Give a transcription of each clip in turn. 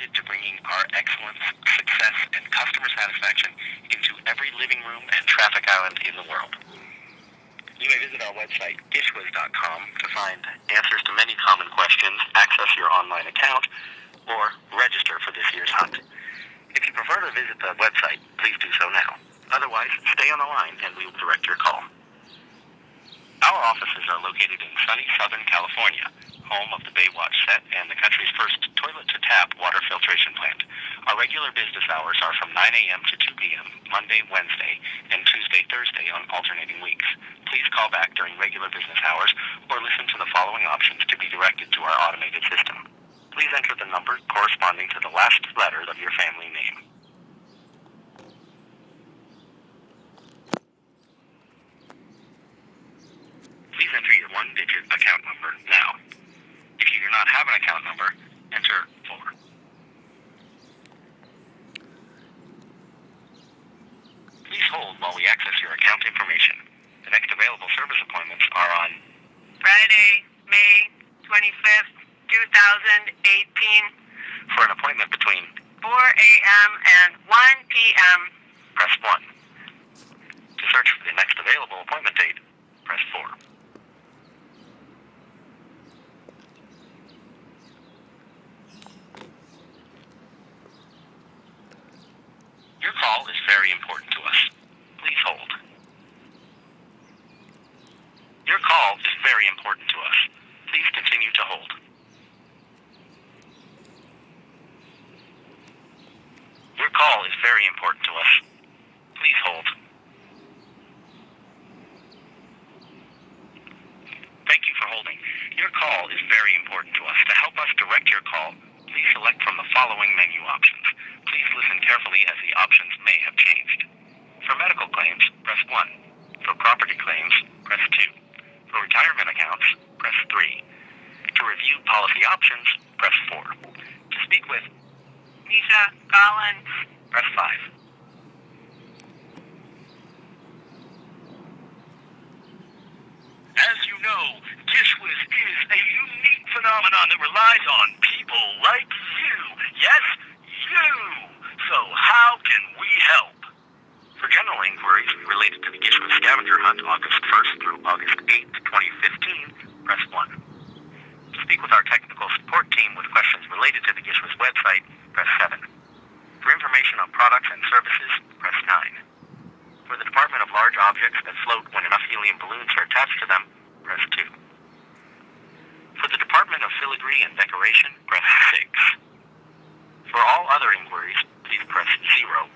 committed to bringing our excellence, success, and customer satisfaction into every living room and traffic island in the world. You may visit our website, GISHWHES.com, to find answers to many common questions, access your online account, or register for this year's hunt. If you prefer to visit the website, please do so now. Otherwise, stay on the line and we will direct your call. Our offices are located in sunny Southern California, home of the Baywatch set and the country's first toilet-to-tap water filtration plant. Our regular business hours are from 9 a.m. to 2 p.m., Monday, Wednesday, and Tuesday, Thursday on alternating weeks. Please call back during regular business hours or listen to the following options to be directed to our automated system. Please enter the number corresponding to the last letter of your family name. Please enter your one-digit account number now. If you do not have an account number, enter 4. Please hold while we access your account information. The next available service appointments are on Friday, May 25th, 2018. For an appointment between 4 a.m. and 1 p.m. press 1. To search for the next available appointment date, press 4. Your call is very important to us. Please hold. Your call is very important to us. Please continue to hold. Your call is very important to us. Please hold. Thank you for holding. Your call is very important to us. To help us direct your call, please select from the following menu options. Please listen carefully as the options may have changed. For medical claims, press 1. For property claims, press 2. For retirement accounts, press 3. To review policy options, press 4. To speak with Misha Collins. press 5. As you know, GISHWHES is a unique phenomenon that relies on people like you. Yes, you. So how can we help? For general inquiries related to the GISHWHES scavenger hunt August 1st through August 8th, 2015, press 1. To speak with our technical support team with questions related to the GISHWHES website, press 7. For information on products and services, press 9. For the Department of Large Objects that float when enough helium balloons are attached to them, press 2. For the Department of Filigree and Decoration, press 6. For all other inquiries, please press 0.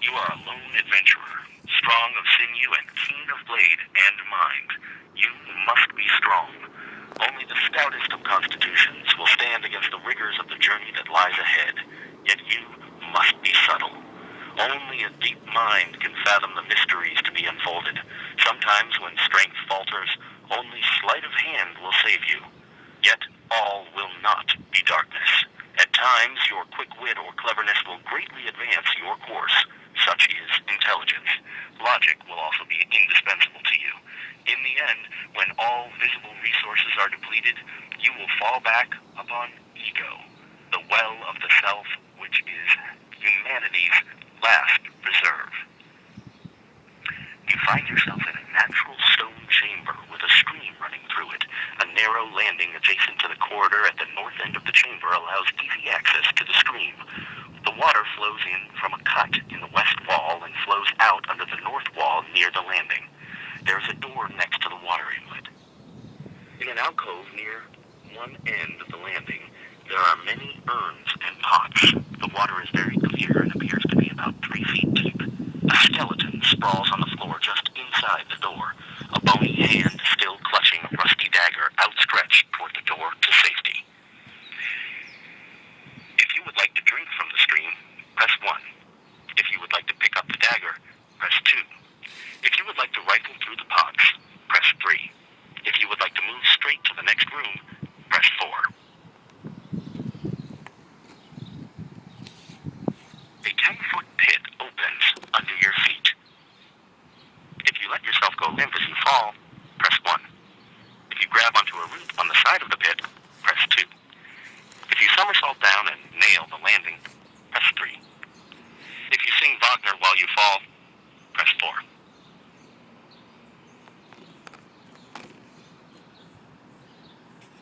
You are a lone adventurer, strong of sinew and keen of blade and mind. You must be strong. Only the stoutest of constitutions will stand against the rigors of the journey that lies ahead. Yet you must be subtle. Only a deep mind can fathom the mysteries to be unfolded. Sometimes when strength falters, only sleight of hand will save you. Yet all will not be darkness. At times, your quick wit or cleverness will greatly advance your course. Such is intelligence. Logic will also be indispensable to you. In the end, when all visible resources are depleted, you will fall back upon ego, the well of the self, which is humanity's last reserve. You find yourself in a natural stone chamber with a stream running through it. A narrow landing adjacent to the corridor at the north end of the chamber allows easy access to the stream. The water flows in from a cut in the west wall and flows out under the north wall near the landing. There is a door next to the water inlet. In an alcove near one end of the landing, there are many urns and pots. The water is very clear and appears to be about 3 feet deep. A skeleton sprawls on the floor just inside the door, a bony hand still clutching a rusty dagger outstretched toward the door to safety. If you would like to drink from the stream, press 1. If you would like to pick up the dagger, press 2. If you would like to rifle through the pots, press 3. If you would like to move straight to the next room, press 4. A 10-foot pit opens under your feet. If you let yourself go limp as you fall, press 1. If you grab onto a a root on the side of the pit, press 2. If you somersault down and nail the landing, press 3. If you sing Wagner while you fall, press 4.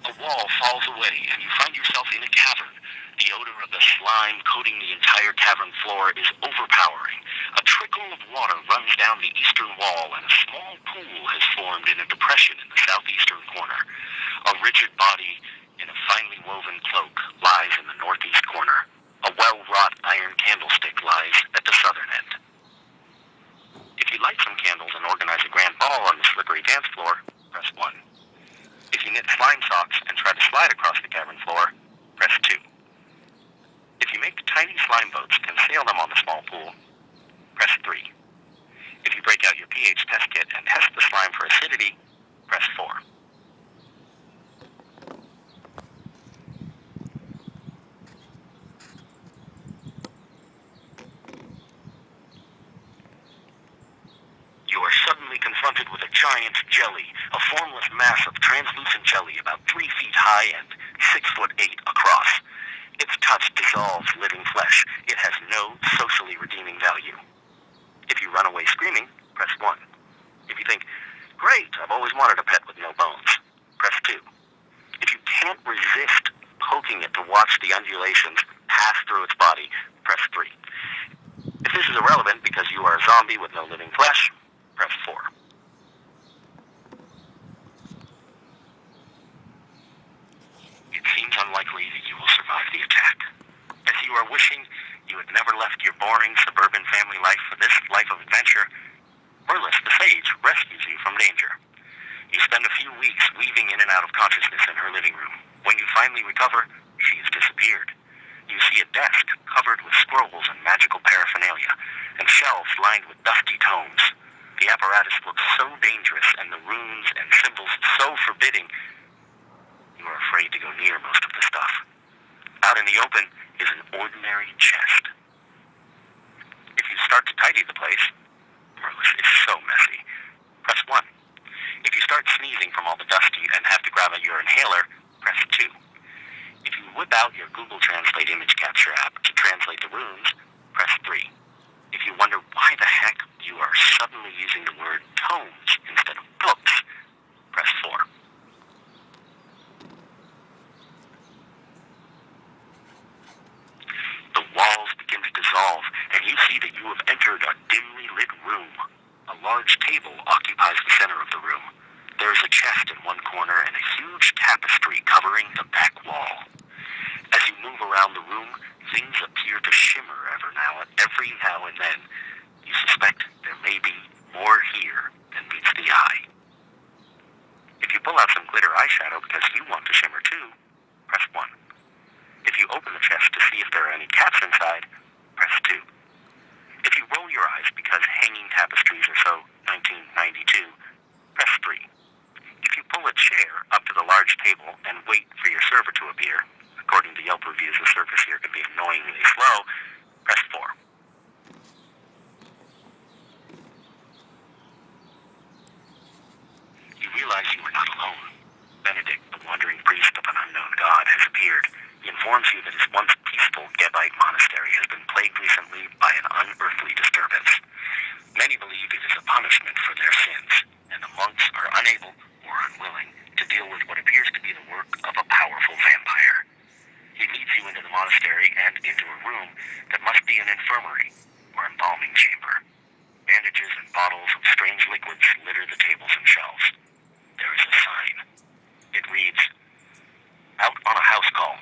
A wall falls away and you find yourself in a cavern. The odor of the slime coating the entire cavern floor is overpowering. A trickle of water runs down the eastern wall and a small pool has formed in a depression in the southeastern corner. A rigid body in a finely woven cloak lies in the northeast corner. A well-wrought iron candlestick lies at the southern end. If you light some candles and organize a grand ball on the slippery dance floor, press 1. If you knit slime socks and try to slide across the cavern floor, press 2. If you make tiny slime boats and sail them on the small pool, press 3. If you break out your pH test kit and test the slime for acidity, press 4. You are suddenly confronted with a giant jelly, a formless mass of translucent jelly about 3 feet high and 6'8" across. Its touch dissolves living flesh. It has no socially redeeming value. If you run away screaming, press 1. If you think, great, I've always wanted a pet with no bones, press 2. If you can't resist poking it to watch the undulations pass through its body, press 3. If this is irrelevant because you are a zombie with no living flesh, press 4. It seems unlikely that you will survive the attack. As you are wishing you had never left your boring suburban family life for this life of adventure, Merlis the sage rescues you from danger. You spend a few weeks weaving in and out of consciousness in her living room. When you finally recover, she has disappeared. You see a desk covered with scrolls and magical paraphernalia, and shelves lined with dusty tomes. The apparatus looks so dangerous, and the runes and symbols so forbidding, you are afraid to go near most of the stuff. Out in the open is an ordinary chest. If you start to tidy the place, Merlis is so messy, press 1. If you start sneezing from all the dust and have to grab your inhaler, press 2. If you whip out your Google Translate image capture app to translate the runes, press 3. If you wonder why the heck you are suddenly using the word tomes instead of books, press 4. The walls begin to dissolve, and you see that you have entered a dimly lit room. A large table occupies the center of the room. There is a chest in one corner and a huge tapestry covering the back wall. As you move around the room, things appear to shimmer every now and then. You suspect there may be more here than meets the eye. If you pull out some glitter eyeshadow because you want to shimmer too, press 1. If you open the chest to see if there are any cats inside, press 2. If you roll your eyes because hanging tapestries are so 1992, press 3. If you pull a chair up to the large table and wait for your server to appear, according to Yelp reviews, the service here can be annoyingly slow, press 4. You realize you are not alone. Benedict, the wandering priest of an unknown god, has appeared. He informs you that his once peaceful Gebite monastery has been plagued recently by an unearthly disturbance. Many believe it is a punishment for their sins, and the monks are unable or unwilling to deal with what appears to be the work of a powerful vampire. He leads you into the monastery and into a room that must be an infirmary or embalming chamber. Bandages and bottles of strange liquids litter the tables and shelves. There is a sign. It reads, "Out on a house call.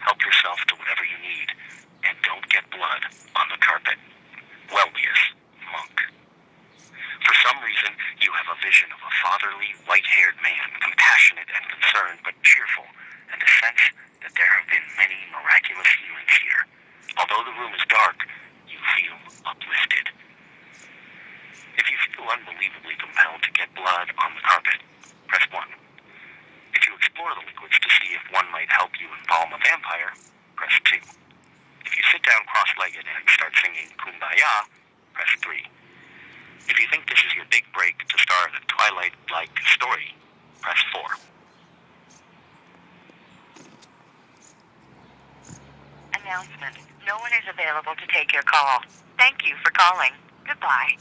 Help yourself to whatever you need, and don't get blood on the carpet. Welbius, monk." For some reason, you have a vision of a fatherly, white-haired man, compassionate and concerned, but cheerful, and a sense that there have been many miraculous healings here. Although the room is dark, you feel uplifted. If you feel unbelievably compelled to get blood on the carpet, press 1. If you explore the liquids to see if one might help you embalm a vampire, press 2. If you sit down cross-legged and start singing Kumbaya, press 3. If you think this is your big break to star in a Twilight-like story, press 4. announcement. No one is available to take your call. Thank you for calling. Goodbye.